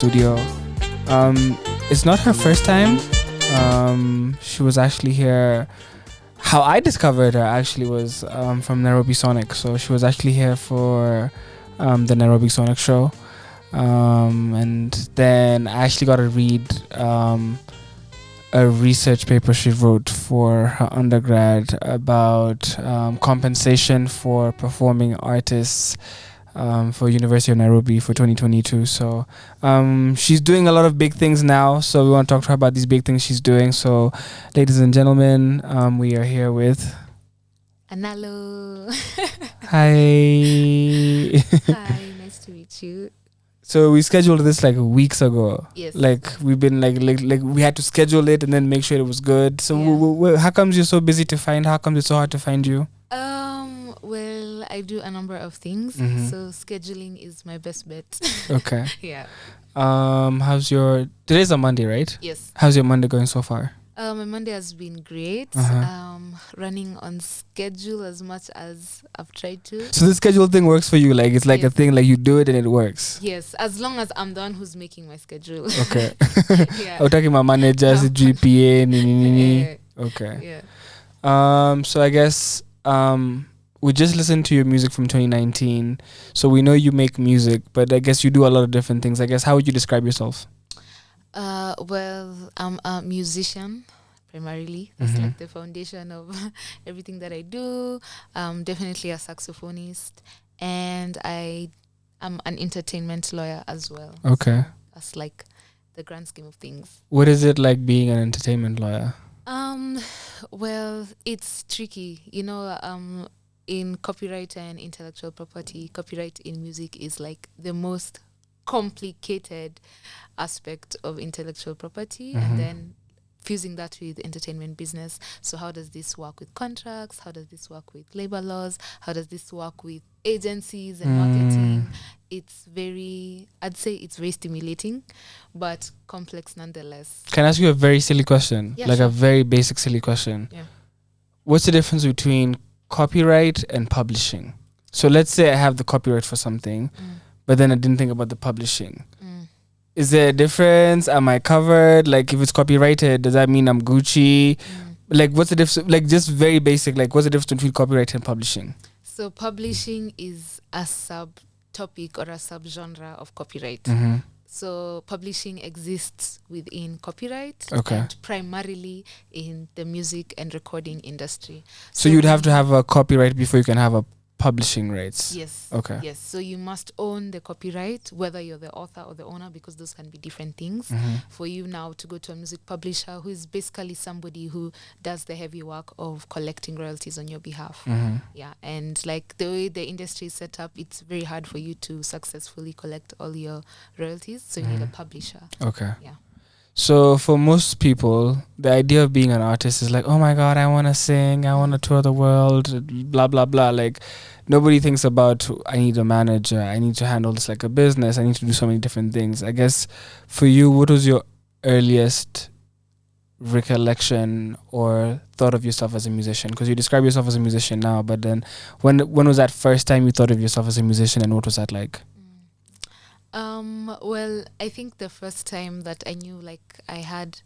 studio. It's not her first time. She was actually here. How I discovered her actually was from Nairobi Sonic. So she was actually here for the Nairobi Sonic show. And then I actually got to read a research paper she wrote for her undergrad about compensation for performing artists for University of Nairobi for 2022. So she's doing a lot of big things now. So we want to talk to her about these big things she's doing. So ladies and gentlemen, we are here with Analo. Hi. Hi, nice to meet you. So we scheduled this like weeks ago. Yes. Like we've been like we had to schedule it and then make sure it was good. So how comes you're so busy to find? How comes it's so hard to find you? Well, I do a number of things. Mm-hmm. So scheduling is my best bet. Okay. Yeah. Today's a Monday, right? Yes. How's your Monday going so far? My Monday has been great. Running on schedule as much as I've tried to. So the schedule thing works for you? Like it's like a thing, like you do it and it works? Yes, as long as I'm the one who's making my schedule. Okay. Yeah. I'm talking about managers, GPA, Okay. Yeah. So I guess we just listened to your music from 2019. So we know you make music, but I guess you do a lot of different things. I guess how would you describe yourself? Well, I'm a musician primarily. That's like the foundation of everything that I do. Definitely a saxophonist, and I'm an entertainment lawyer as well. Okay. So that's like the grand scheme of things. What is it like being an entertainment lawyer? Well, it's tricky. In copyright and intellectual property, copyright in music is like the most complicated aspect of intellectual property, and then fusing that with entertainment business. So how does this work with contracts? How does this work with labor laws? How does this work with agencies and marketing? I'd say it's very stimulating, but complex nonetheless. Can I ask you a very silly question? Yeah, like sure. a very basic silly question. Yeah. What's the difference between copyright and publishing? So let's say I have the copyright for something, but then I didn't think about the publishing. Is there a difference? Am I covered? Like if it's copyrighted, does that mean I'm Gucci? Like what's the difference? Like just very basic, like what's the difference between copyright and publishing? So publishing is a subtopic or a subgenre of copyright. So publishing exists within copyright and primarily in the music and recording industry. So you'd have to have a copyright before you can have a publishing rights? Yes. Okay. Yes. So you must own the copyright, whether you're the author or the owner, because those can be different things. For you now to go to a music publisher who is basically somebody who does the heavy work of collecting royalties on your behalf. Yeah. And like the way the industry is set up, it's very hard for you to successfully collect all your royalties. So you need a publisher. Okay. Yeah. So for most people, the idea of being an artist is like, oh my God, I want to sing, I want to tour the world, blah, blah, blah. Like nobody thinks about, I need a manager, I need to handle this like a business, I need to do so many different things. I guess for you, what was your earliest recollection or thought of yourself as a musician? Because you describe yourself as a musician now, but then when was that first time you thought of yourself as a musician, and what was that like? Well, I think the first time that I knew like I had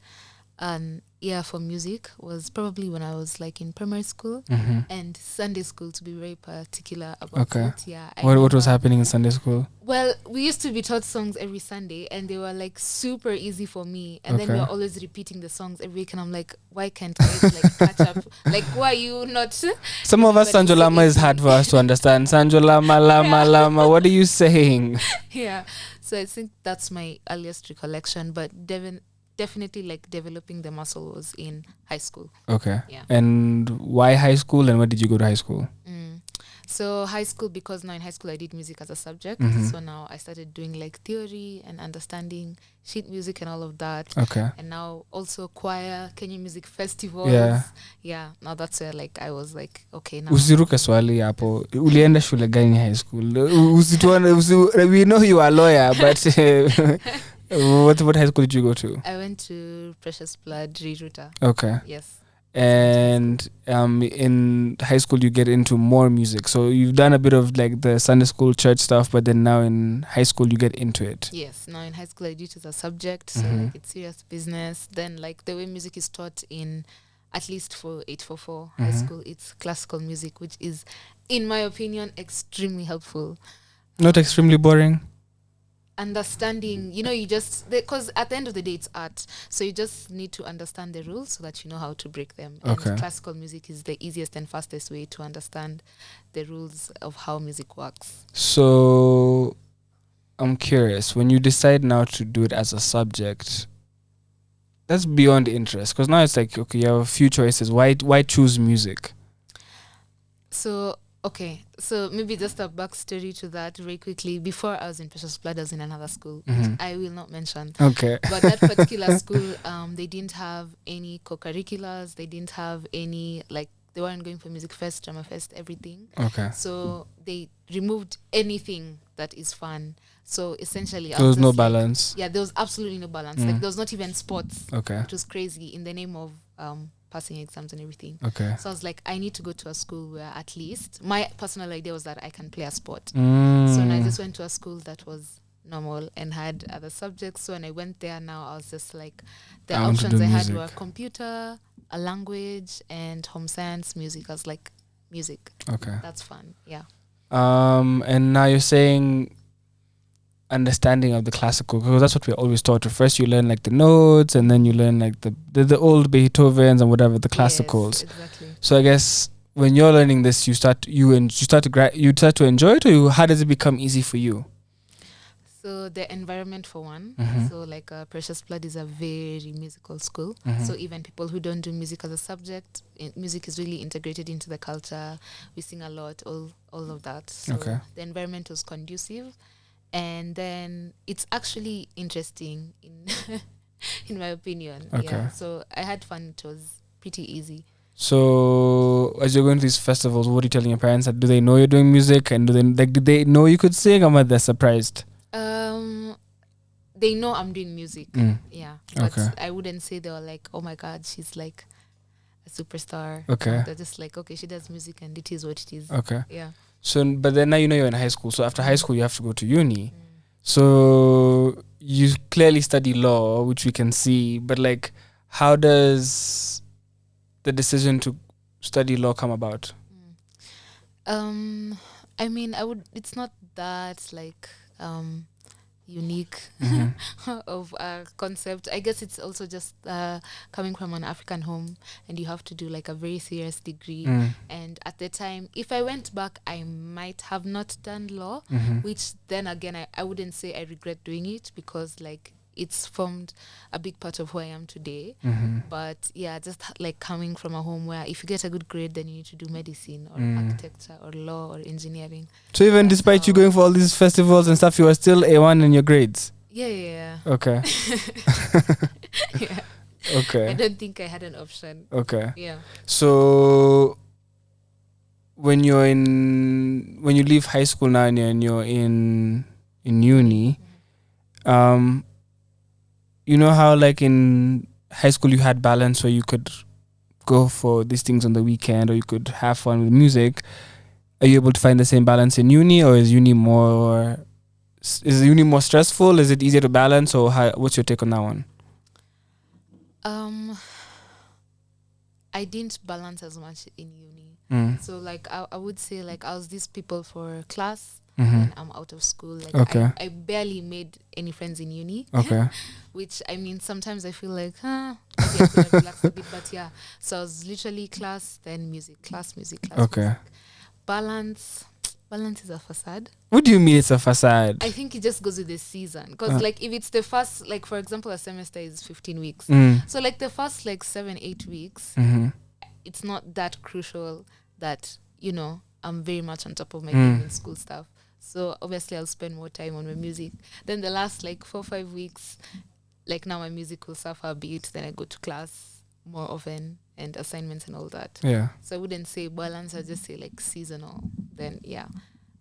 an ear for music was probably when I was like in primary school and Sunday school, to be very particular about it. Yeah. What was happening in Sunday school? Well, we used to be taught songs every Sunday and they were like super easy for me. And then we were always repeating the songs every week and I'm like, why can't I like catch up? Like, why are you not? Some of us, Sanjo Lama is hard for us to understand. Sanjo Lama, Lama, what are you saying? Yeah. So I think that's my earliest recollection, but definitely like developing the muscle was in high school. Okay. Yeah. And why high school, and where did you go to high school? So high school, because now in high school I did music as a subject. So now I started doing like theory and understanding sheet music and all of that. Okay. And now also choir, Kenyan music festivals. Yeah. Now that's where like I was like, okay, now. Usiruke swali hapo. Ulienda shule gani high school? We know you are a lawyer, but what high school did you go to? I went to Precious Blood Riruta. Okay. Yes. and in high school you get into more music. So you've done a bit of like the Sunday school church stuff, but then now in high school you get into it. Yes, now in high school I do it as a subject, so like it's serious business. Then like the way music is taught in, at least for 844 high school, it's classical music, which is, in my opinion, extremely helpful. Not extremely boring. Understanding, you just, because at the end of the day it's art, so you just need to understand the rules so that you know how to break them. Okay. And classical music is the easiest and fastest way to understand the rules of how music works. So I'm curious, when you decide now to do it as a subject, that's beyond interest, because now it's like, okay, you have a few choices. Why choose music? So so maybe just a backstory to that very quickly. Before I was in Precious Blood, I was in another school, which I will not mention. Okay. But that particular school, they didn't have any co-curriculars. They didn't have any, like, they weren't going for music fest, drama fest, everything. Okay. So they removed anything that is fun. So essentially, There was no balance. Yeah, there was absolutely no balance. Like, there was not even sports. Okay. It was crazy, in the name of passing exams and everything. Okay. So I was like, I need to go to a school where at least, my personal idea was that I can play a sport. So I just went to a school that was normal and had other subjects. So when I went there, now I was just like, the options I had were computer, a language, and home science, music. I was like, music. Okay. That's fun. Yeah. And now you're saying understanding of the classical, because that's what we're always taught. First you learn like the notes, and then you learn like the old Beethovens and whatever, the classicals. Yes, exactly. So I guess when you're learning this, you start to enjoy it, or how does it become easy for you? So the environment, for one. So like Precious Blood is a very musical school. So even people who don't do music as a subject, music is really integrated into the culture. We sing a lot, all of that. So the environment was conducive. And then it's actually interesting in my opinion. Okay. Yeah. So I had fun. It was pretty easy. So as you're going to these festivals, what are you telling your parents? Do they know you're doing music, and do they know you could sing, or are they surprised? They know I'm doing music. Yeah. But I wouldn't say they were like, oh my God, she's like a superstar. Okay. They're just like, okay, she does music and it is what it is. Okay. Yeah. So, but then now you're in high school. So after high school, you have to go to uni. So you clearly study law, which we can see. But like, how does the decision to study law come about? I mean, it's not that like unique of a concept. I guess it's also just coming from an African home, and you have to do like a very serious degree. And at the time, if I went back, I might have not done law, which then again, I wouldn't say I regret doing it, because like it's formed a big part of who I am today. But yeah, just like coming from a home where if you get a good grade, then you need to do medicine or architecture or law or engineering. So even despite you going for all these festivals and stuff, you are still A1 in your grades? Yeah. Okay. Yeah. Okay. I don't think I had an option. Okay. Yeah. So when you leave high school now and you're in uni, you know how like in high school you had balance where you could go for these things on the weekend, or you could have fun with music. Are you able to find the same balance in uni, or is uni more stressful? Is it easier to balance, or what's your take on that one? I didn't balance as much in uni. So like I would say like I was these people for class, and I'm out of school. Like I barely made any friends in uni. Okay. Which I mean, sometimes I feel like, maybe I could have relaxed a bit, but yeah. So I was literally class, then music, class, music, class. Okay. Music. Balance is a facade. What do you mean it's a facade? I think it just goes with the season. Because like if it's the first, like for example, a semester is 15 weeks. So like the first like 7-8 weeks, it's not that crucial that, I'm very much on top of my game in school stuff. So obviously I'll spend more time on my music. Then the last like 4-5 weeks, like now my music will suffer a bit. Then I go to class more often and assignments and all that. Yeah. So I wouldn't say balance, I'd just say like seasonal. Then yeah.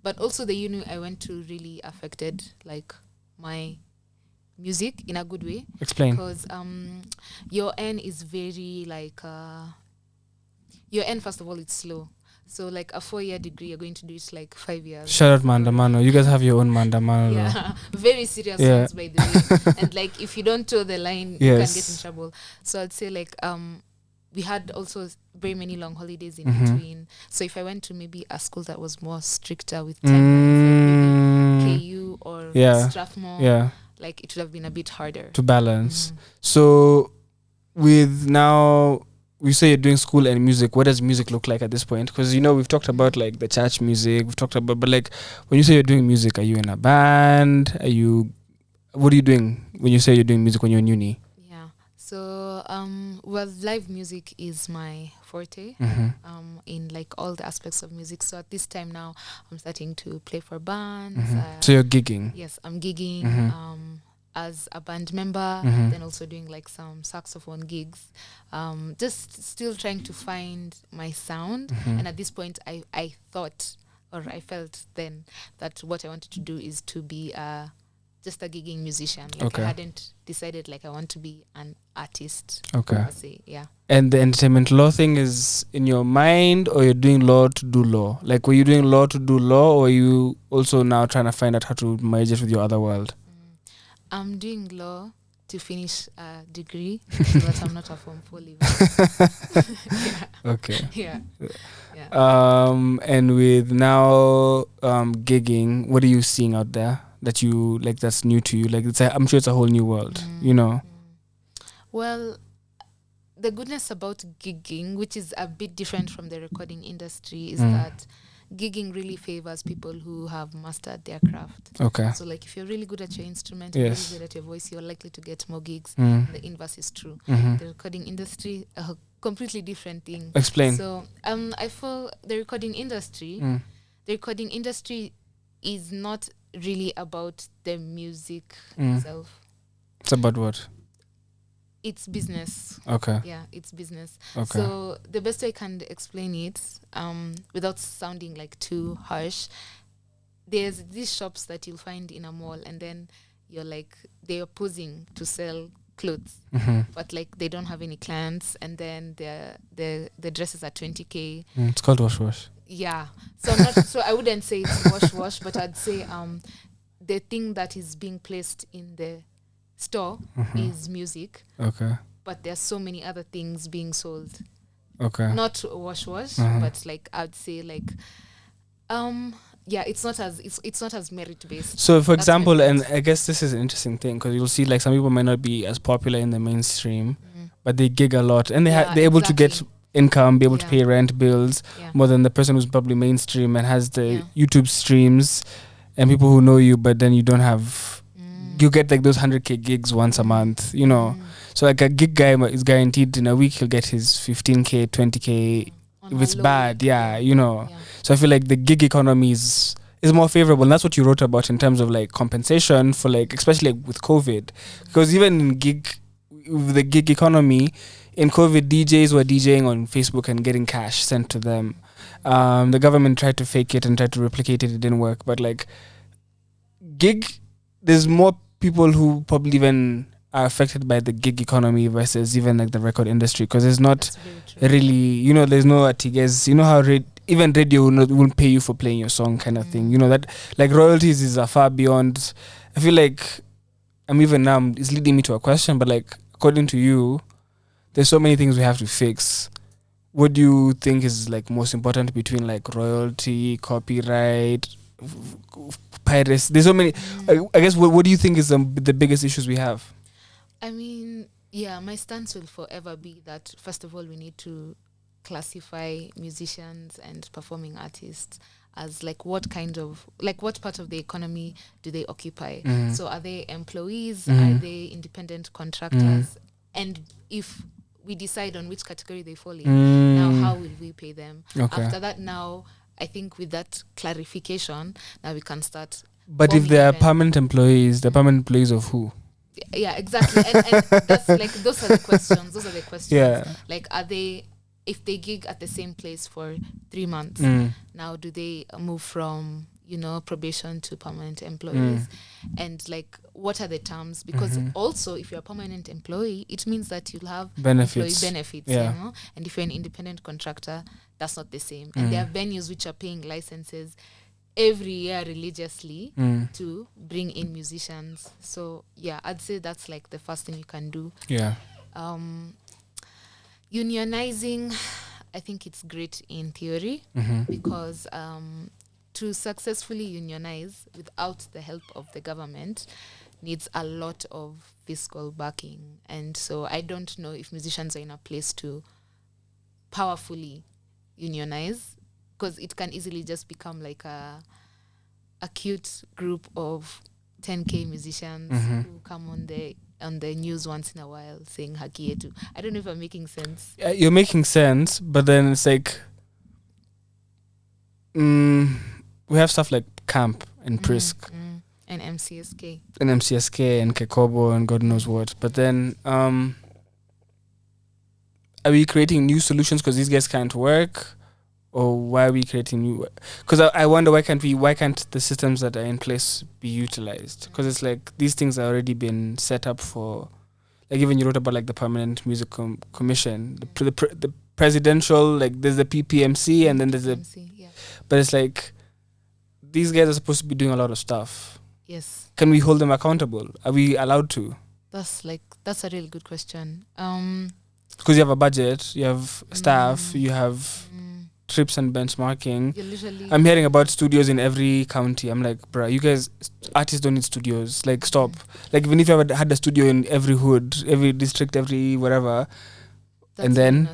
But also the uni I went to really affected like my music in a good way. Explain. Because your N is very like your end, first of all, it's slow. So like a 4-year degree, you're going to do it like 5 years. Shout out Mandamano. You guys have your own Mandamano. Yeah, very serious ones, by the way. And like if you don't toe the line, you can get in trouble. So I'd say like we had also very many long holidays in between. So if I went to maybe a school that was more stricter with timelines, like maybe KU or Strathmore, like it would have been a bit harder to balance. So with now, we say you're doing school and music. What does music look like at this point? Because we've talked about like the church music. We've talked about, but like when you say you're doing music, are you in a band? What are you doing when you say you're doing music when you're in uni? Yeah. So well, live music is my forte. In like all the aspects of music. So at this time now, I'm starting to play for bands. So you're gigging? Yes, I'm gigging. As a band member, then also doing like some saxophone gigs, just still trying to find my sound. And at this point I thought, or I felt then, that what I wanted to do is to be just a gigging musician. Like I hadn't decided like I want to be an artist. Per se, yeah. And the entertainment law thing is in your mind, or you're doing law to do law? Like, were you doing law to do law, or are you also now trying to find out how to merge it with your other world? I'm doing law to finish a degree so that I'm not a Form 4 leaver. Okay. Yeah. And with now gigging, what are you seeing out there that you like that's new to you? Like I'm sure it's a whole new world, Well, the goodness about gigging, which is a bit different from the recording industry, is that gigging really favors people who have mastered their craft. Okay. So like if you're really good at your instrument, really good at your voice, you're likely to get more gigs. The inverse is true. The recording industry, a completely different thing. Explain. So I feel the recording industry is not really about the music itself. It's about what? It's business. Okay. Yeah, it's business. Okay. So the best way I can explain it, without sounding like too harsh, there's these shops that you'll find in a mall, and then you're like, they are posing to sell clothes, but like they don't have any clients, and then the dresses are 20K. It's called wash. Yeah. So I wouldn't say it's wash, but I'd say the thing that is being placed in the store is music. Okay. But there's so many other things being sold. Okay. Not wash, but like I'd say like it's not as merit based. So for example, and I guess this is an interesting thing, because you'll see like some people might not be as popular in the mainstream, but they gig a lot, and they're able to get income, be able to pay rent, bills, more than the person who's probably mainstream and has the YouTube streams and people who know you, but then you don't have. You get like those 100K gigs once a month, So like a gig guy is guaranteed in a week he'll get his 15K, 20K if it's bad, So I feel like the gig economy is more favorable, and that's what you wrote about in terms of like compensation for like, especially like with COVID, because even in the gig economy, in COVID, DJs were DJing on Facebook and getting cash sent to them. The government tried to fake it and tried to replicate it. It didn't work, but like gig, there's more people who probably even are affected by the gig economy versus even like the record industry, because there's not really, there's no artigas, how even radio won't pay you for playing your song kind of thing, that like royalties is a far beyond. I feel like even now it's leading me to a question, but like according to you, there's so many things we have to fix. What do you think is like most important between like royalty, copyright, piracy? There's so many. I guess what do you think is the biggest issues we have? I mean, my stance will forever be that first of all we need to classify musicians and performing artists as like what part of the economy do they occupy? So are they employees? Are they independent contractors? And if we decide on which category they fall in, now how will we pay them? Okay. After that, now I think with that clarification, now we can start. But if they are permanent employees, the permanent employees of who? Yeah, exactly. and that's like those are the questions. Yeah. Like, are they, if they gig at the same place for 3 months, now do they move from probation to permanent employees, and like what are the terms? Because also, if you're a permanent employee, it means that you'll have employee benefits, and if you're an independent contractor, that's not the same. And there are venues which are paying licenses every year religiously to bring in musicians. So yeah, I'd say that's like the first thing you can do. Unionizing, I think it's great in theory, because to successfully unionize without the help of the government needs a lot of fiscal backing. And so I don't know if musicians are in a place to powerfully unionize, because it can easily just become like a cute group of 10K musicians who come on the news once in a while saying haki yetu. I don't know if I'm making sense. You're making sense, but then it's like we have stuff like Camp and Prisk and MCSK and Kekobo and God knows what. But then are we creating new solutions because these guys can't work? Or why are we creating new? Because I wonder why can't the systems that are in place be utilized? Because it's like these things are already been set up for, like even you wrote about like the Permanent Music Commission, the presidential, like there's the PPMC and then there's but it's like these guys are supposed to be doing a lot of stuff. Yes. Can we hold them accountable? Are we allowed to? That's a really good question. Because you have a budget, you have staff, you have trips and benchmarking. I'm hearing about studios in every county. I'm like, bruh, you guys, artists don't need studios. Like, stop. Like, even if you had a studio in every hood, every district, every whatever, and then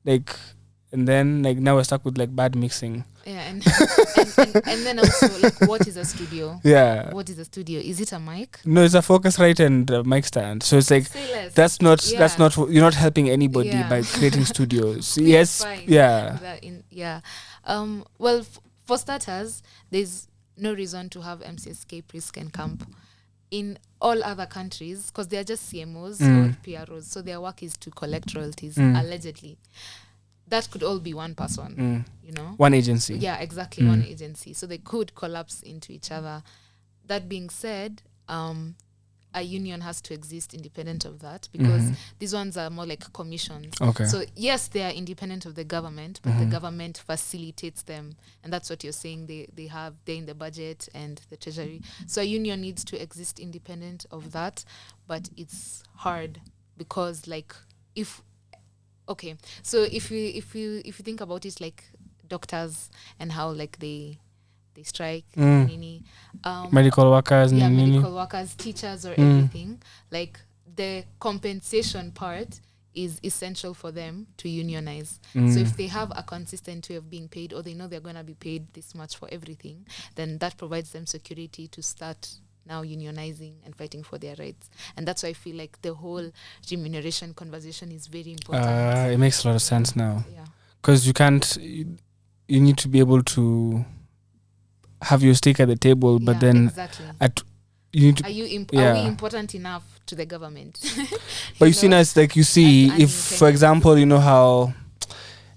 now we're stuck with like bad mixing. Yeah, and then also like, what is a studio? Yeah. What is a studio? Is it a mic? No, it's a Focusrite and a mic stand. So it's like that's not you're not helping anybody by creating studios. Yes, yeah. Well, for starters, there's no reason to have MCSK, Prisk, and Camp in all other countries because they are just CMOs or PROs. So their work is to collect royalties allegedly. That could all be one person, one agency. Yeah, exactly, one agency. So they could collapse into each other. That being said, a union has to exist independent of that because these ones are more like commissions. Okay. So yes, they are independent of the government, but the government facilitates them, and that's what you're saying. They're in the budget and the treasury. So a union needs to exist independent of that, but it's hard because so if you think about it, like doctors and how like they strike, medical workers, medical workers, teachers, or everything, like the compensation part is essential for them to unionize. So if they have a consistent way of being paid, or they know they're going to be paid this much for everything, then that provides them security to start now unionizing and fighting for their rights. And that's why I feel like the whole remuneration conversation is very important. It makes a lot of sense now. Yeah. Because you need to be able to have your stake at the table, but then exactly. You need to, are we important enough to the government? But you see now, it's like you see, if, for example, you know how,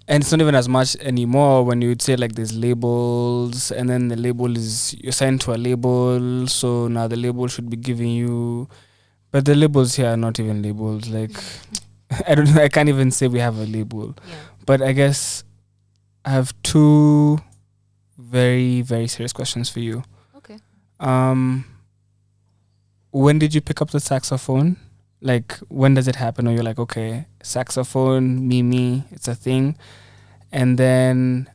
and it's not even as much anymore when you would say like there's labels and then the label you're signed to a label, so now the label should be giving you, but the labels here are not even labels. Like I can't even say we have a label. But I guess I have two very, very serious questions for you. Okay. When did you pick up the saxophone? Like, when does it happen? Or you're like, okay, saxophone, me, it's a thing. And then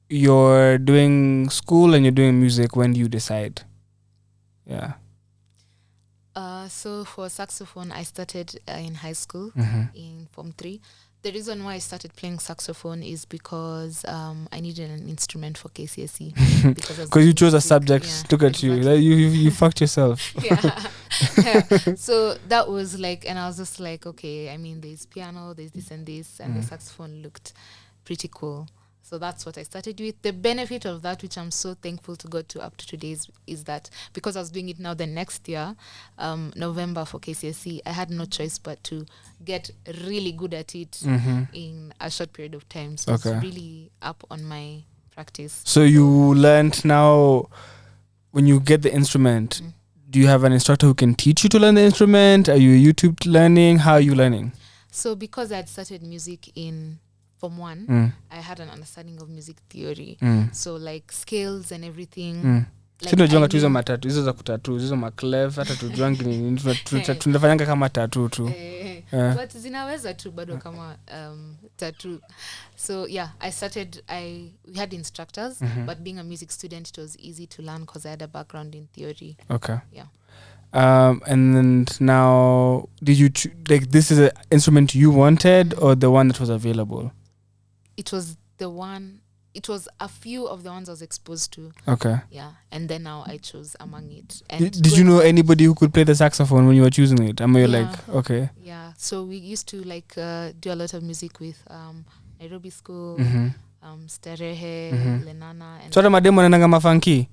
you're doing school and you're doing music. When do you decide? Yeah. So for saxophone, I started in high school in Form 3. The reason why I started playing saxophone is because I needed an instrument for KCSE. Because you chose a subject. Yeah, look at exactly. You fucked yourself. Yeah. So that was like, and I was just like, okay, I mean, there's piano, there's this and this, and the saxophone looked pretty cool. So that's what I started with. The benefit of that, which I'm so thankful to God to up to today, is that because I was doing it now the next year, November for KCSE, I had no choice but to get really good at it in a short period of time. So it's really up on my practice. So you learned now, when you get the instrument, do you have an instructor who can teach you to learn the instrument? Are you YouTube learning? How are you learning? So because I had started music in Form 1, I had an understanding of music theory. So like scales and everything. Like tunajuanga tu hizo matatu hizo za kutatu hizo maclef hata tujuangi nini tunafanyanga kama tatu tu but zinaweza tu bado kama tattoo. So yeah, we had instructors, but being a music student, it was easy to learn because I had a background in theory. Okay. Yeah. And then now, did you like this is an instrument you wanted or the one that was available? It was the one. It was a few of the ones I was exposed to. Okay. Yeah, and then now I chose among it. And did you know anybody who could play the saxophone when you were choosing it? You're like, okay. Yeah, so we used to like do a lot of music with Nairobi School, Starehe, Lenana. And so the mademo nananga mafunky?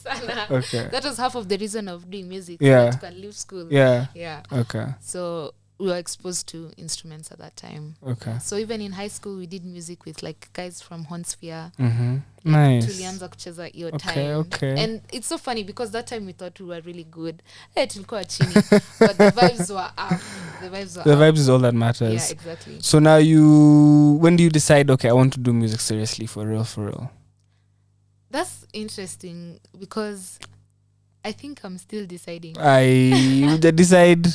Sana. Okay. That was half of the reason of doing music. Yeah. So that you can leave school. Yeah. Yeah. Okay. So we were exposed to instruments at that time. Okay. So even in high school, we did music with like guys from Hornsphere. Nice. Tulianza kucheza hiyo Okay, time. okay. And it's so funny because that time we thought we were really good. Tulikuwa chini. But the vibes were up. The vibes is all that matters. Yeah, exactly. So now when do you decide, okay, I want to do music seriously for real? That's interesting because I think I'm still deciding. I decide.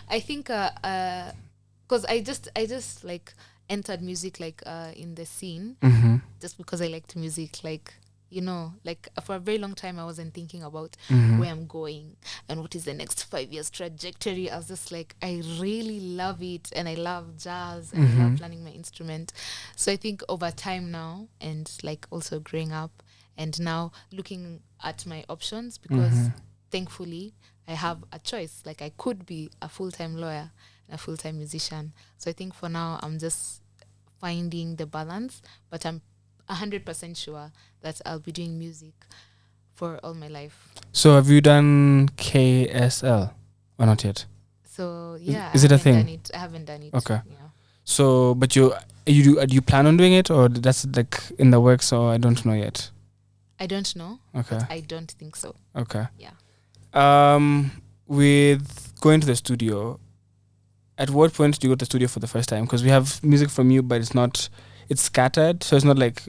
I think because I just like entered music like in the scene just because I liked music, like, you know, like for a very long time I wasn't thinking about where I'm going and what is the next 5 years trajectory. I was just like, I really love it and I love jazz and I love learning my instrument. So I think over time now, and like also growing up and now looking at my options, because thankfully I have a choice. Like I could be a full-time lawyer and a full-time musician. So I think for now I'm just finding the balance, but I'm 100% sure that I'll be doing music for all my life. So have you done KSL or not yet? So yeah, is it a thing? I haven't done it. Okay. Yeah. So, but do you plan on doing it, or that's like in the works, or I don't know yet? I don't know. Okay. But I don't think so. Okay. Yeah. With going to the studio, at what point do you go to the studio for the first time? Because we have music from you, but it's scattered, so it's not like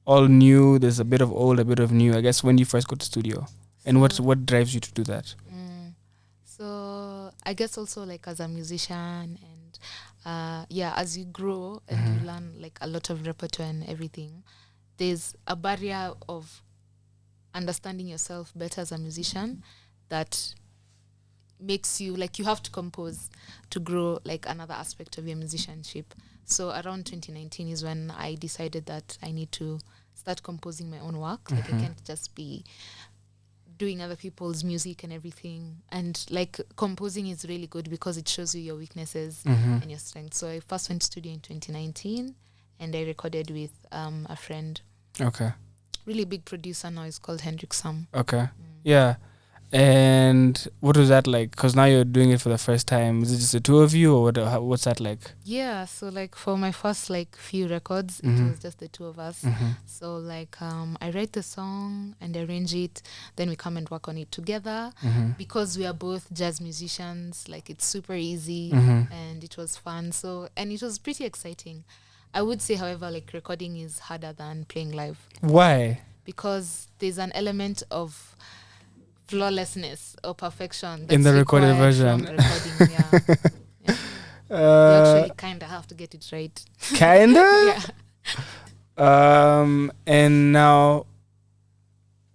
all new. There's a bit of old, a bit of new. I guess when you first go to studio, and what drives you to do that? So I guess also like as a musician and as you grow and you learn like a lot of repertoire and everything, there's a barrier of understanding yourself better as a musician that makes you like you have to compose to grow like another aspect of your musicianship. So around 2019 is when I decided that I need to start composing my own work. Like I can't just be doing other people's music and everything. And like composing is really good because it shows you your weaknesses and your strengths. So I first went to studio in 2019 and I recorded with a friend. Okay. Really big producer now, is called Hendrik Sam. Okay. Yeah. And what was that like? Because now you're doing it for the first time. Is it just the two of you, or what's that like? Yeah, so like for my first like few records, it was just the two of us. So like I write the song and arrange it, then we come and work on it together. Because we are both jazz musicians, like it's super easy and it was fun. So, and it was pretty exciting. I would say, however, like recording is harder than playing live. Why? Because there's an element of flawlessness or perfection that's in the recorded version. Recording, yeah. You actually kind of have to get it right. Kinda? Yeah. And now,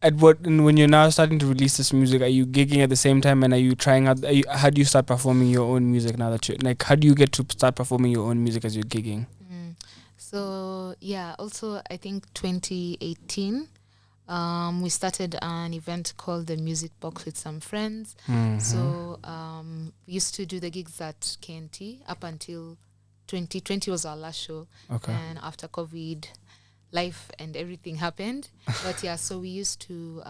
when you're now starting to release this music, are you gigging at the same time, and are you trying out? How do you start performing your own music now that you like? How do you get to start performing your own music as you're gigging? So yeah, also I think 2018. We started an event called the Music Box with some friends. So we used to do the gigs at KNT up until 2020 was our last show. Okay. And after COVID, life and everything happened. But yeah, so we used to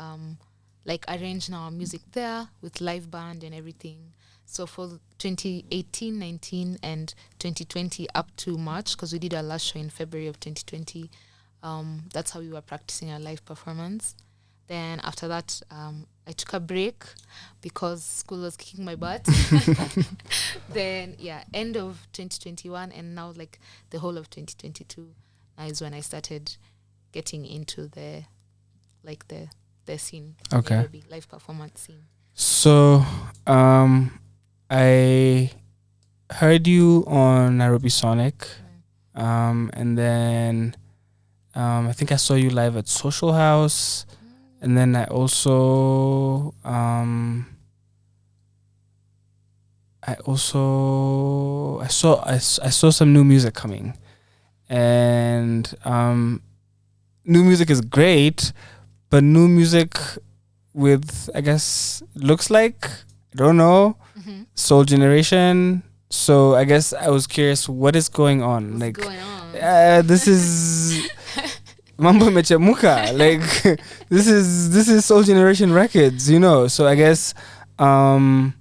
like arrange our music there with live band and everything. So for 2018, 19, and 2020 up to March, because we did our last show in February of 2020, that's how we were practicing our live performance. Then after that, I took a break because school was kicking my butt. Then, end of 2021 and now like the whole of 2022 is when I started getting into the scene. Okay. Nairobi, live performance scene. So, I heard you on Nairobi Sonic, and then I think I saw you live at Social House, and then I also I saw some new music coming, and new music is great, but new music with, I guess, looks like, I don't know, Soul Generation. So I guess I was curious, what is going on? What's going on? This is Mambo Mechemuka. Like this is Soul Generation Records, you know. So I guess how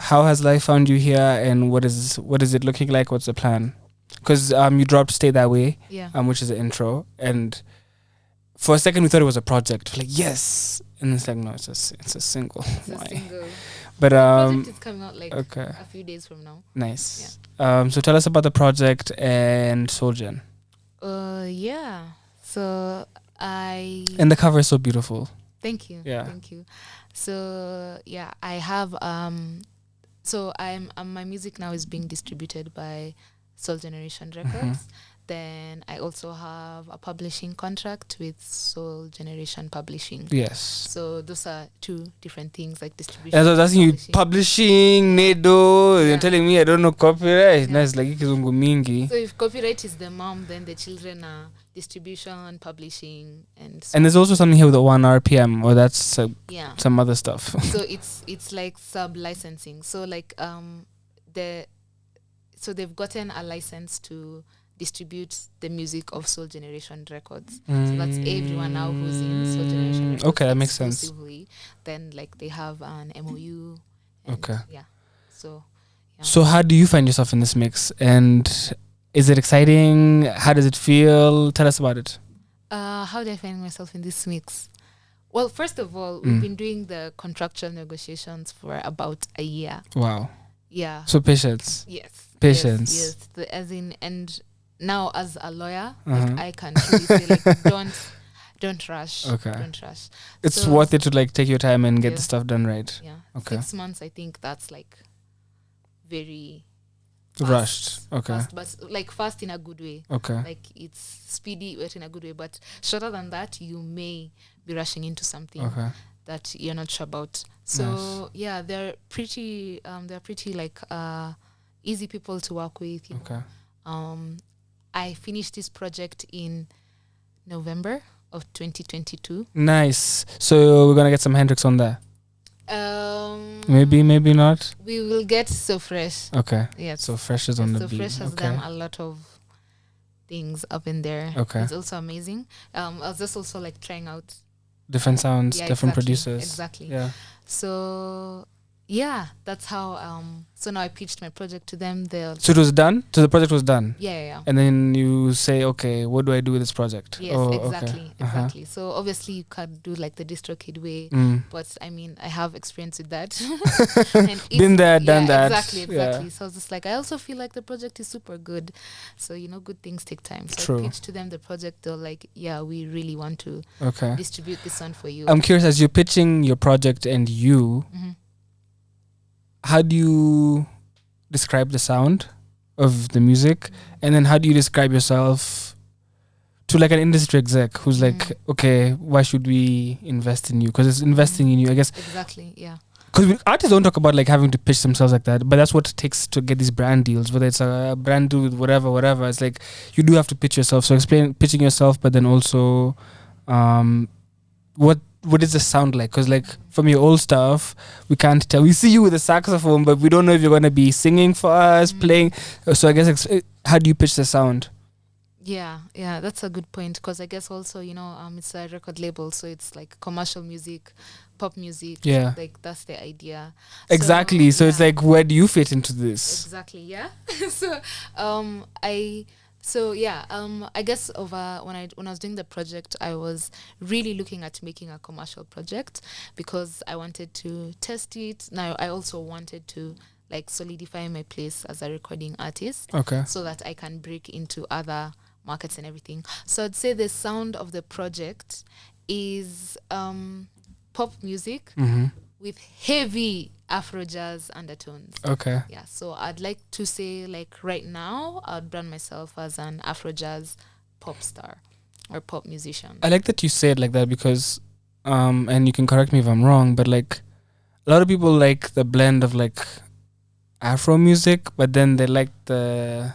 has life found you here, and what is it looking like? What's the plan? Because you dropped Stay That Way, which is the intro, and for a second we thought it was a project. Like, yes, and it's like, no, it's a single. It's a single. But the project is coming out like a few days from now. Nice. Yeah. So tell us about the project and Soulgen. So and the cover is so beautiful. Thank you. Yeah. Thank you. So I have so my music now is being distributed by Soul Generation Records. Then I also have a publishing contract with Soul Generation Publishing. Yes. So those are two different things, like distribution. As I was asking you, publishing, Nedo, you're telling me I don't know copyright. Nice, like kizungu mingi. So if copyright is the mom, then the children are distribution, publishing, and there's also something here with the 1 RPM, or that's some other stuff. So it's like sub licensing. So like they've gotten a license to distribute the music of Soul Generation Records. So that's everyone now who's in Soul Generation Records. Okay, that makes sense. Then like they have an MOU. Okay. Yeah. So how do you find yourself in this mix? And is it exciting? How does it feel? Tell us about it. How do I find myself in this mix? Well, first of all, we've been doing the contractual negotiations for about a year. Wow. Yeah. So patience. Yes. Patience. Yes. And now as a lawyer, like, I can really say like don't rush. Okay. Don't rush. It's worth it to like take your time and get the stuff done right. Yeah. Okay. 6 months, I think that's like very rushed. Okay. Fast, but like fast in a good way. Okay. Like it's speedy but in a good way. But shorter than that, you may be rushing into something that you're not sure about. So they're pretty like easy people to work with. You know. I finished this project in November of 2022. Nice. So we're gonna get some Hendrix on there. Maybe not. We will get So Fresh. Okay. Yes. So Fresh is on the beat. So Fresh has done a lot of things up in there. Okay. It's also amazing. I was just also like trying out different sounds, different producers. Exactly. Yeah. So that's how so now I pitched my project to them. So it was done? So the project was done? Yeah. And then you say, okay, what do I do with this project? Yes, exactly. So obviously you can't do like the DistroKid way, but I mean I have experience with that. And been there, done that. Exactly. Yeah. So I was just like, I also feel like the project is super good. So good things take time. So True. I pitched to them the project. They're like, yeah, we really want to distribute this one for you. I'm curious, as you're pitching your project and how do you describe the sound of the music, and then how do you describe yourself to like an industry exec who's like, okay, why should we invest in you? Because it's investing in you, I guess. Exactly, yeah. Because artists don't talk about like having to pitch themselves like that, but that's what it takes to get these brand deals, whether it's a brand deal with whatever. It's like you do have to pitch yourself. So explain pitching yourself, but then also what does this sound like? Because like from your old stuff, we can't tell. We see you with a saxophone, but we don't know if you're going to be singing for us, playing. So I guess how do you pitch the sound? Yeah, that's a good point. Because I guess also it's a record label, so it's like commercial music pop music. Yeah. Like that's the idea. Exactly. So it's yeah. like, where do you fit into this? Exactly, yeah. So I guess over when I was doing the project, I was really looking at making a commercial project because I wanted to test it. Now I also wanted to like solidify my place as a recording artist. Okay. So that I can break into other markets and everything. So I'd say the sound of the project is pop music with heavy Afro jazz undertones. Okay. Yeah, so I'd like to say, like, right now, I'd brand myself as an Afro jazz pop star or pop musician. I like that you say it like that because, and you can correct me if I'm wrong, but like a lot of people like the blend of like Afro music, but then they like the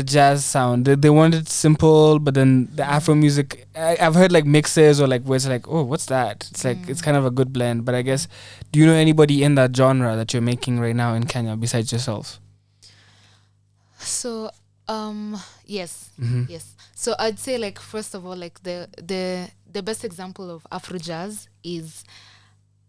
jazz sound. They want it simple, but then the Afro music. I've heard like mixes or like where it's like, oh, what's that? It's like it's kind of a good blend. But I guess, do you know anybody in that genre that you're making right now in Kenya besides yourself? So, yes. So I'd say, like, first of all, like the best example of Afro jazz is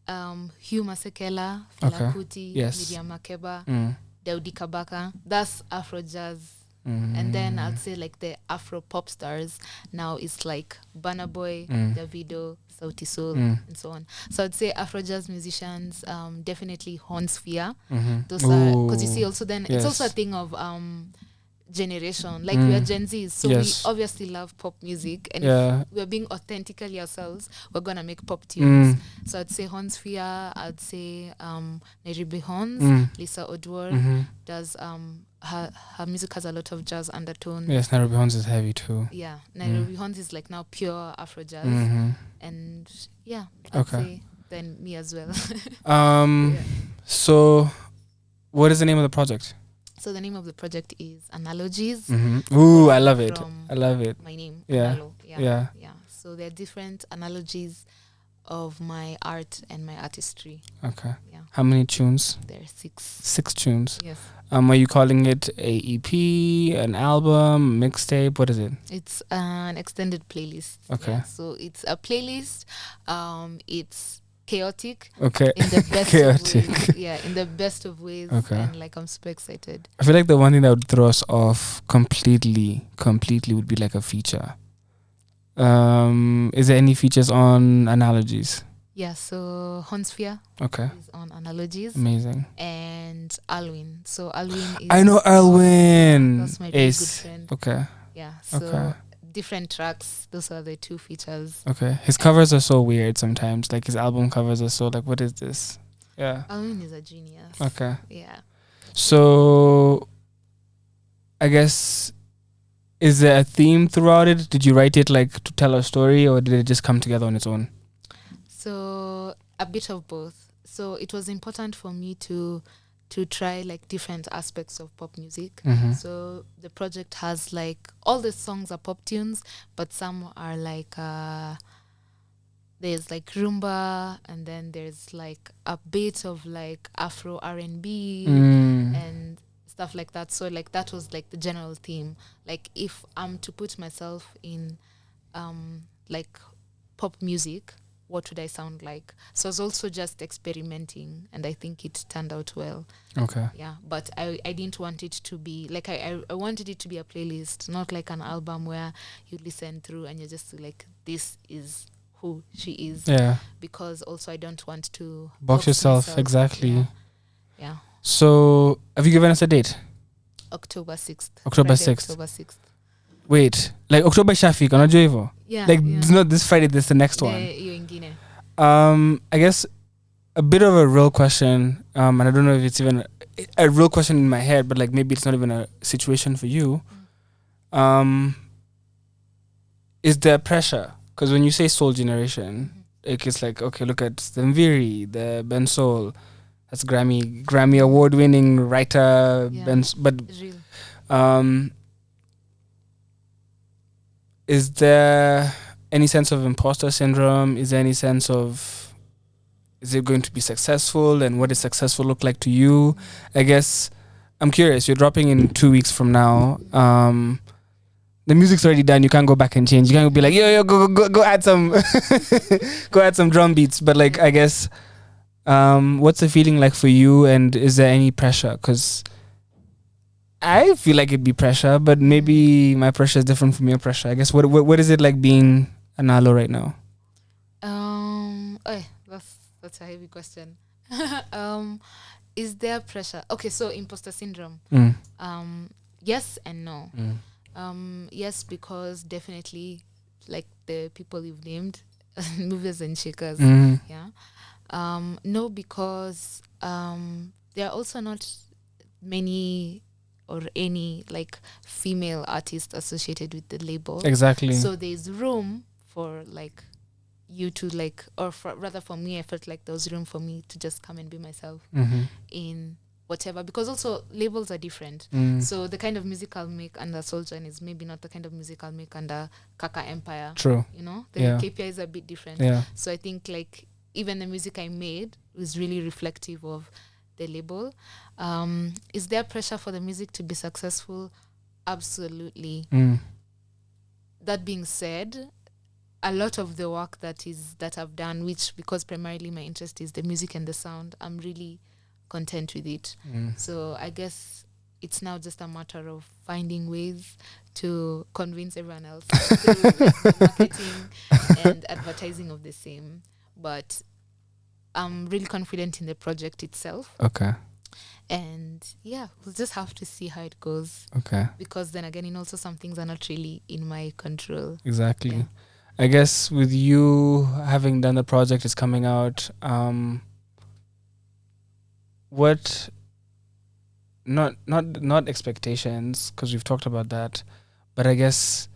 Hugh Masekela, Fela Kuti, Miriam Makeba, Daudi Kabaka. That's Afro jazz. And then I'd say like the Afro pop stars now is like Burna Boy, Davido, Sauti Sol, and so on. So I'd say Afro jazz musicians, definitely Hornsphere. Those are, because you see also then it's also a thing of generation. Like we are Gen Zs, so we obviously love pop music, and if we're being authentically ourselves, we're gonna make pop tunes. So I'd say Hornsphere, I'd say Nairobi Horns, Lisa Odwar does her music has a lot of jazz undertones. Yes, Nairobi Horns is heavy too. Yeah, Nairobi Horns is like now pure Afro jazz, and I'd say then me as well. So what is the name of the project? So the name of the project is Analogies. Ooh, I love it. I love it. My name, Yeah. Analo. Yeah. So there are different analogies of my art and my artistry. Okay. Yeah. How many tunes? There are 6. 6 tunes. Yes. Are you calling it a EP, an album, mixtape? What is it? It's an extended playlist. Okay. Yeah. So it's a playlist. It's chaotic. Okay. In the best chaotic. of ways. Yeah, in the best of ways. Okay. And like I'm super excited. I feel like the one thing that would throw us off completely would be like a feature. Is there any features on Analogies? Yeah, so Hornsphere is on Analogies. Amazing. And Alwyn. So Alwyn is... I know Alwyn. That's my really good friend. Okay. Yeah, so different tracks. Those are the 2 features. Okay. His covers are so weird sometimes. Like his album covers are so like, what is this? Yeah. Alwyn is a genius. Okay. Yeah. So I guess, is there a theme throughout it? Did you write it like to tell a story, or did it just come together on its own? So a bit of both. So it was important for me to try like different aspects of pop music. So the project has like all the songs are pop tunes, but some are like there's like rumba, and then there's like a bit of like Afro R&B and stuff like that. So like that was like the general theme. Like if I'm to put myself in like pop music, what would I sound like? So I was also just experimenting, and I think it turned out well. Okay. Yeah, but I didn't want it to be like I wanted it to be a playlist, not like an album where you listen through and you're just like, this is who she is. Yeah. Because also I don't want to box yourself. myself. Exactly. Yeah. So have you given us a date? October 6th. October Friday, 6th. October 6th. Wait, like October Shafik, unajua hivyo? Yeah. Like it's not this Friday, this is the next one. Hiyo ingine. I guess a bit of a real question, and I don't know if it's even a real question in my head, but like maybe it's not even a situation for you. Is there pressure? Because when you say soul generation, like it's like, okay, look at the Mviri, the Ben Soul, that's Grammy award winning writer, but Real. Is there any sense of imposter syndrome? Is there any sense of, is it going to be successful, and what does successful look like to you? I guess I'm curious, you're dropping in 2 weeks from now. the music's already done. You can't go back and change. You can't be like, yo, go add some, go add some drum beats. But like, I guess, what's the feeling like for you? And is there any pressure? Because I feel like it'd be pressure, but maybe my pressure is different from your pressure. I guess what is it like being Analo right now? That's a heavy question. Is there pressure? Okay, so imposter syndrome. Yes and no. Yes, because definitely, like the people you've named, movers and shakers. Yeah. No, because there are also not many or any like female artists associated with the label. Exactly. So there's room for like you to like, or rather for me, I felt like there was room for me to just come and be myself in whatever, because also labels are different. So the kind of music I'll make under Soldier is maybe not the kind of music I'll make under Kaka Empire. True. You know, the KPIs are a bit different. Yeah. So I think like even the music I made was really reflective of the label. Is there pressure for the music to be successful? Absolutely. That being said, a lot of the work that I've done, which because primarily my interest is the music and the sound, I'm really content with it. So I guess it's now just a matter of finding ways to convince everyone else through like, the marketing and advertising of the same. But I'm really confident in the project itself. Okay. And yeah, we'll just have to see how it goes. Okay. Because then again, also some things are not really in my control. Exactly. Yeah. I guess with you having done the project, it's coming out. What? Not expectations, because we've talked about that, but I guess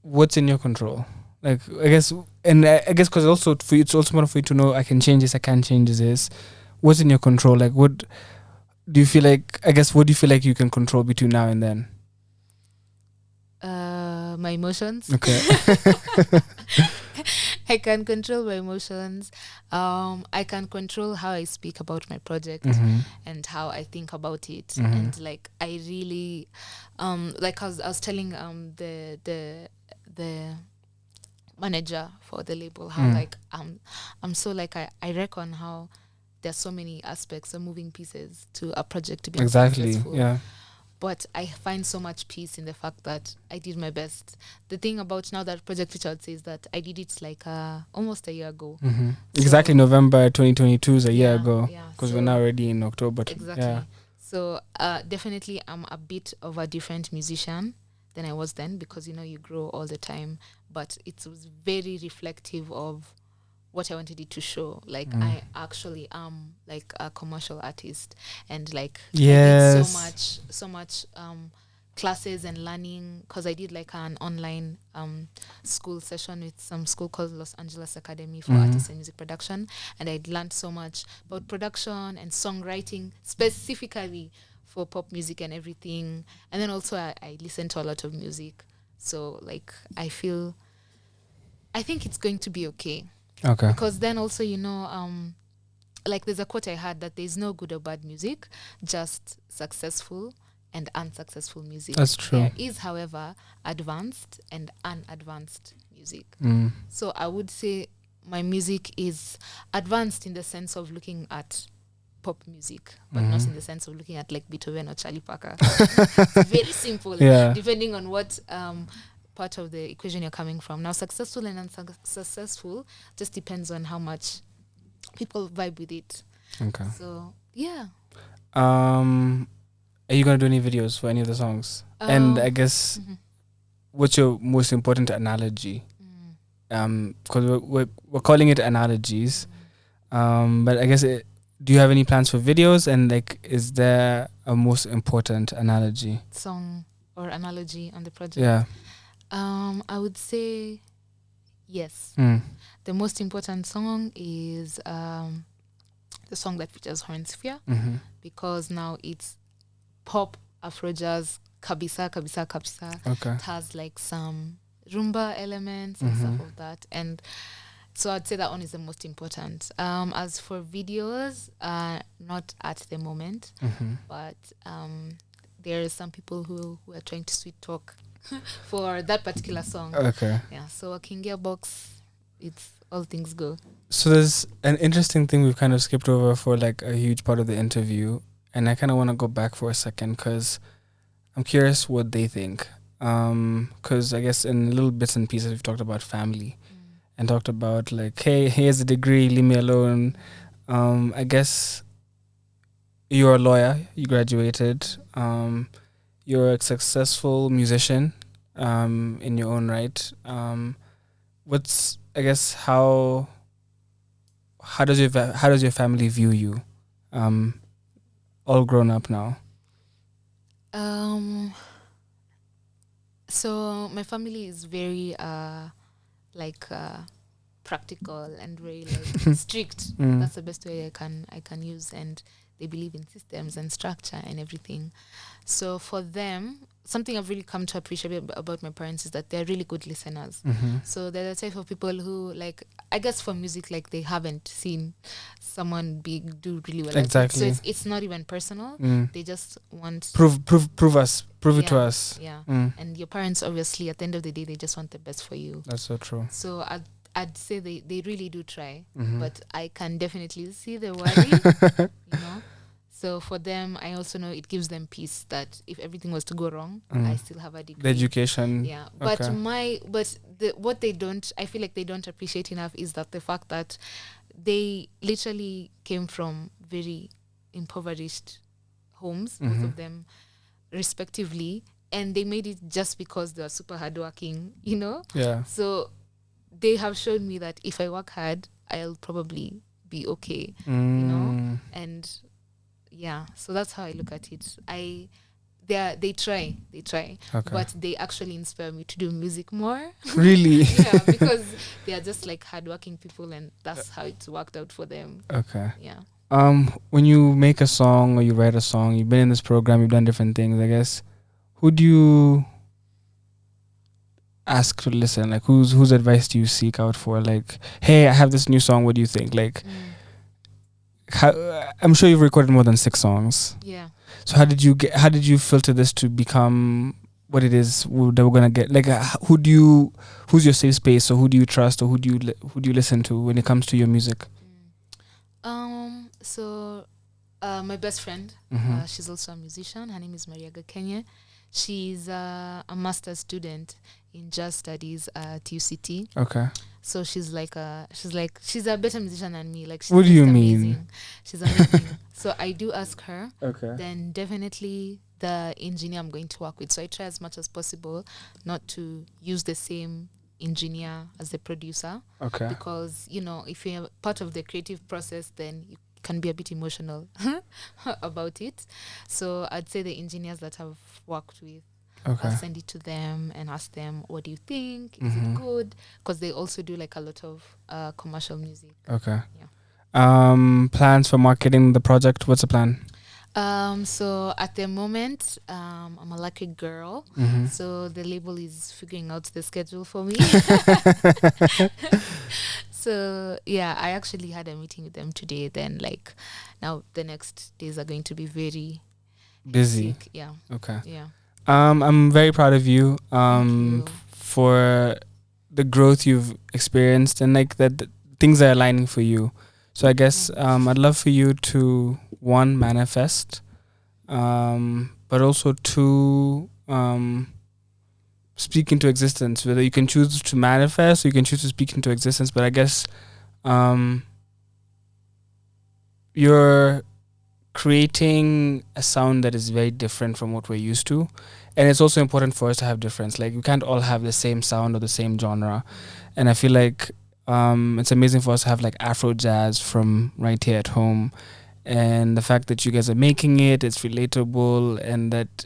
what's in your control. Like I guess because also for you, it's also important for you to know I can change this, I can't change this. What's in your control? Like what do you feel like? I guess what do you feel like you can control between now and then? My emotions. Okay. I can control my emotions. I can control how I speak about my project and how I think about it. And like I really, like I was telling the manager for the label how like I'm so like I reckon how there's so many aspects or moving pieces to a project to be successful. Yeah. But I find so much peace in the fact that I did my best. The thing about now that project, which I would say, is that I did it like almost a year ago. Exactly, November 2022 is a year ago. Yeah, because we're now already in October. Exactly. Yeah. So definitely I'm a bit of a different musician than I was then, because, you know, you grow all the time. But it was very reflective of what I wanted it to show. Like I actually am like a commercial artist, and like I did so much classes and learning, because I did like an online school session with some school called Los Angeles Academy for Artists and Music Production, and I'd learned so much about production and songwriting specifically for pop music and everything. And then also I listen to a lot of music, so like I think it's going to be okay. Okay. Because then also, you know, like there's a quote I had that there's no good or bad music, just successful and unsuccessful music. That's true. There is, however, advanced and unadvanced music. So I would say my music is advanced in the sense of looking at pop music, but not in the sense of looking at like Beethoven or Charlie Parker. It's very simple, depending on what part of the equation you're coming from. Now, successful and unsuccessful just depends on how much people vibe with it. Okay. So yeah. Are you gonna do any videos for any of the songs? And I guess what's your most important analogy? Because we're calling it Analogies, but I guess do you have any plans for videos? And like, is there a most important analogy? Song or analogy on the project? Yeah. I would say yes. The most important song is the song that features Hornsphere, because now it's pop, Afro jazz, kabisa. Okay. It has like some rumba elements and stuff of that. And so I'd say that one is the most important. As for videos, not at the moment, but there are some people who are trying to sweet talk for that particular song. Okay. Yeah, so a Kingia box, it's all things go. So there's an interesting thing we've kind of skipped over for like a huge part of the interview, and I kind of want to go back for a second because I'm curious what they think. Because I guess in little bits and pieces we've talked about family and talked about like, hey, here's a degree, leave me alone. I guess you're a lawyer, you graduated, you're a successful musician in your own right. What's, I guess, how does your family view you, all grown up now? So my family is very practical and very like strict. That's the best way I can use, and they believe in systems and structure and everything. So for them, something I've really come to appreciate about my parents is that they're really good listeners. So they're the type of people who, like, I guess for music, like, they haven't seen someone do really well. Exactly. So it's not even personal. They just want prove it to us. Yeah. And your parents, obviously, at the end of the day, they just want the best for you. That's so true. So I'd say they really do try, but I can definitely see the worry, you know. So for them, I also know it gives them peace that if everything was to go wrong, I still have a degree. The education. Yeah. But what they don't, I feel like they don't appreciate enough is that the fact that they literally came from very impoverished homes, both of them respectively, and they made it just because they are super hardworking, you know? Yeah. So they have shown me that if I work hard, I'll probably be okay, you know? And yeah, so that's how I look at it. They try, okay. but they actually inspire me to do music more. Really? Yeah, because they are just like hardworking people, and that's how it's worked out for them. Okay. Yeah. When you make a song or you write a song, you've been in this program, you've done different things, I guess. Who do you ask to listen? Like, whose advice do you seek out for? Like, hey, I have this new song, what do you think? Like, I'm sure you've recorded more than 6 songs. Yeah. So how did you filter this to become what it is that we're gonna get? Like, who's your safe space, or who do you trust, or who do you listen to when it comes to your music? So my best friend, she's also a musician. Her name is Mariaga Kenya. She's a master's student in jazz studies at UCT. Okay. So she's a better musician than me. Like, she's what do you amazing. mean? She's amazing. So I do ask her. Okay. Then definitely the engineer I'm going to work with. So I try as much as possible not to use the same engineer as the producer. Okay. Because, you know, if you're part of the creative process, then you can be a bit emotional about it. So I'd say the engineers that I've worked with, I'll send it to them and ask them, what do you think? Is it good? Because they also do like a lot of commercial music. Okay. Yeah. Plans for marketing the project? What's the plan? So at the moment, I'm a lucky girl. So the label is figuring out the schedule for me. So yeah, I actually had a meeting with them today. Then like now the next days are going to be very busy. hectic. Yeah. Okay. Yeah. I'm very proud of you. Thank you. For the growth you've experienced, and like that things are aligning for you. So I guess I'd love for you to, one, manifest, but also two, speak into existence. Whether you can choose to manifest or you can choose to speak into existence, but I guess you're creating a sound that is very different from what we're used to, and it's also important for us to have difference. Like, we can't all have the same sound or the same genre, and I feel like it's amazing for us to have like Afro jazz from right here at home, and the fact that you guys are making it's relatable, and that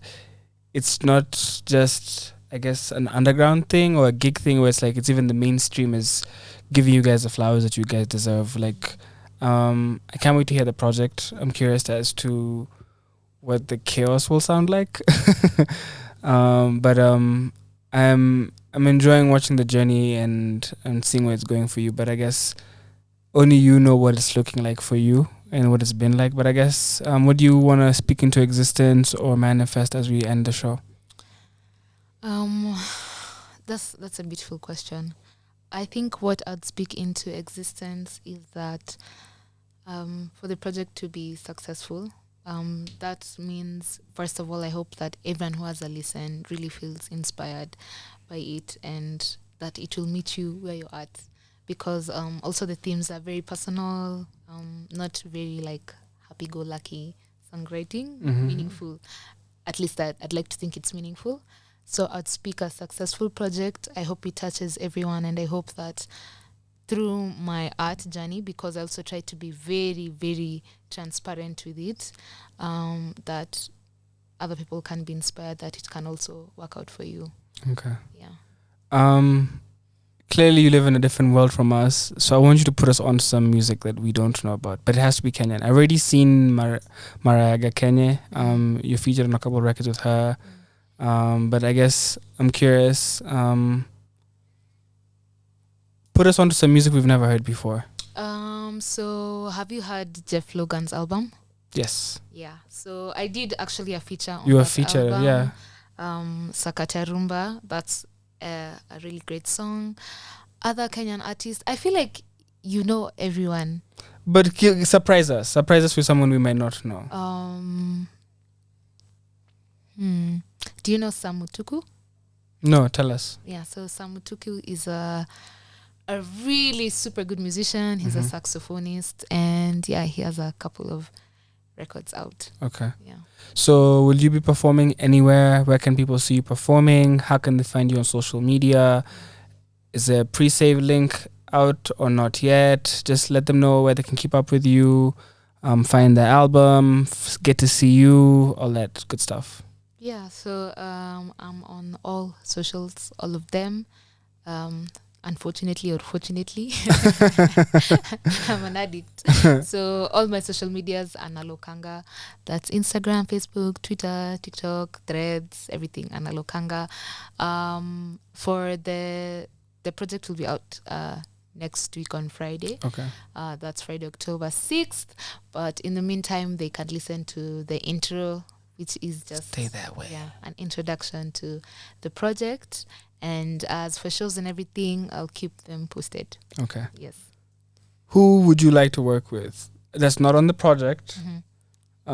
it's not just, I guess, an underground thing or a gig thing where it's like it's even the mainstream is giving you guys the flowers that you guys deserve. Like, I can't wait to hear the project. I'm curious as to what the chaos will sound like. But I'm enjoying watching the journey and seeing where it's going for you. But I guess only you know what it's looking like for you. and what it's been like. But I guess, what do you want to speak into existence or manifest as we end the show? That's a beautiful question. I think what I'd speak into existence is that for the project to be successful, that means, first of all, I hope that everyone who has a listen really feels inspired by it and that it will meet you where you're at. Because also the themes are very personal, not very like happy-go-lucky songwriting, meaningful. At least I'd like to think it's meaningful. So I'd speak a successful project. I hope it touches everyone, and I hope that through my art journey, because I also try to be very, very transparent with it, that other people can be inspired that it can also work out for you. Okay. Yeah. Clearly you live in a different world from us, so I want you to put us on some music that we don't know about, but it has to be Kenyan. I've already seen Mariah Kenye. You featured on a couple of records with her. But I guess I'm curious. Put us onto some music we've never heard before. So have you heard Jeff Logan's album? Yes. Yeah. So I did actually a feature on You were that featured, album. yeah. Sakata Rumba. That's a really great song. Other Kenyan artists, I feel like you know everyone. But surprise us with someone we might not know. Do you know Samutuku? No, tell us. Yeah, so Samutuku is a really super good musician. He's a saxophonist, and yeah, he has a couple of records out. Okay. Yeah. So will you be performing anywhere? Where can people see you performing? How can they find you on social media? Is there a pre-save link out or not yet? Just let them know where they can keep up with you, find the album, get to see you, all that good stuff. Yeah, so I'm on all socials, all of them. Unfortunately or fortunately, I'm an addict. So all my social medias, Analo Kanga. That's Instagram, Facebook, Twitter, TikTok, Threads, everything, Analo Kanga. For the project will be out next week on Friday. Okay. That's Friday, October 6th. But in the meantime, they can listen to the intro, which is just Stay that way. Yeah, an introduction to the project. And as for shows and everything, I'll keep them posted. Okay. Yes. Who would you like to work with? That's not on the project. They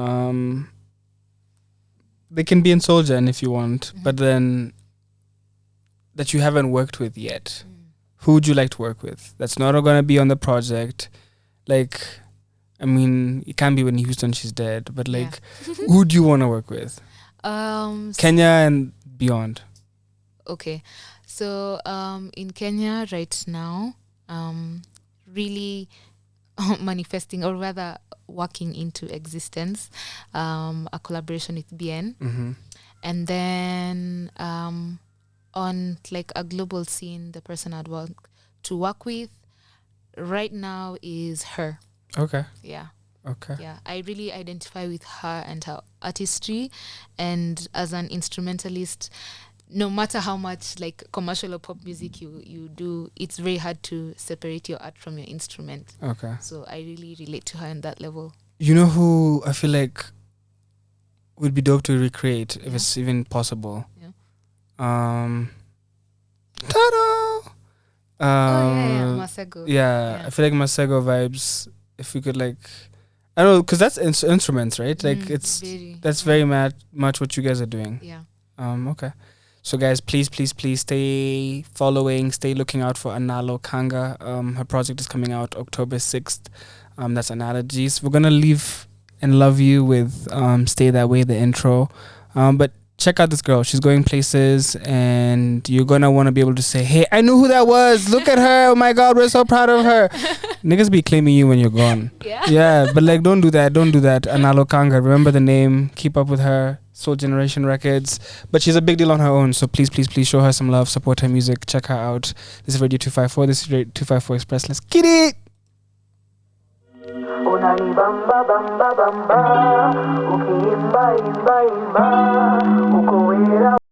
can be in Soldier if you want, but then that you haven't worked with yet. Who would you like to work with? That's not going to be on the project. Like, I mean, it can't be Whitney Houston, she's dead. But like, who do you want to work with? Kenya and beyond. Okay, so in Kenya right now, really manifesting, or rather working into existence, a collaboration with BN. And then on like a global scene, the person I'd want to work with right now is her. Okay. Yeah. Okay. Yeah, I really identify with her and her artistry, and as an instrumentalist, no matter how much like commercial or pop music you do, it's very hard to separate your art from your instrument. Okay. So I really relate to her on that level. You know who I feel like would be dope to recreate if it's even possible? Yeah. Ta-da! Masego. Yeah, I feel like Masego vibes. If we could like, I don't know, because that's instruments, right? Like that's very much what you guys are doing. Yeah. Okay. So guys, please stay following, stay looking out for Analo Kanga. Her project is coming out October 6th. That's Analogies. We're gonna leave and love you with Stay That Way, the intro. But check out this girl. She's going places, and you're gonna want to be able to say, hey, I knew who that was. Look at her. Oh my God, we're so proud of her. Niggas be claiming you when you're gone. Yeah, but like, don't do that. Analo Kanga. Remember the name. Keep up with her. Soul Generation Records. But she's a big deal on her own, so please show her some love. Support her music. Check her out. This is Radio 254. This is Radio 254 Express. Let's get it! Unanibamba bamba bamba, ukiimba imba imba, uko wera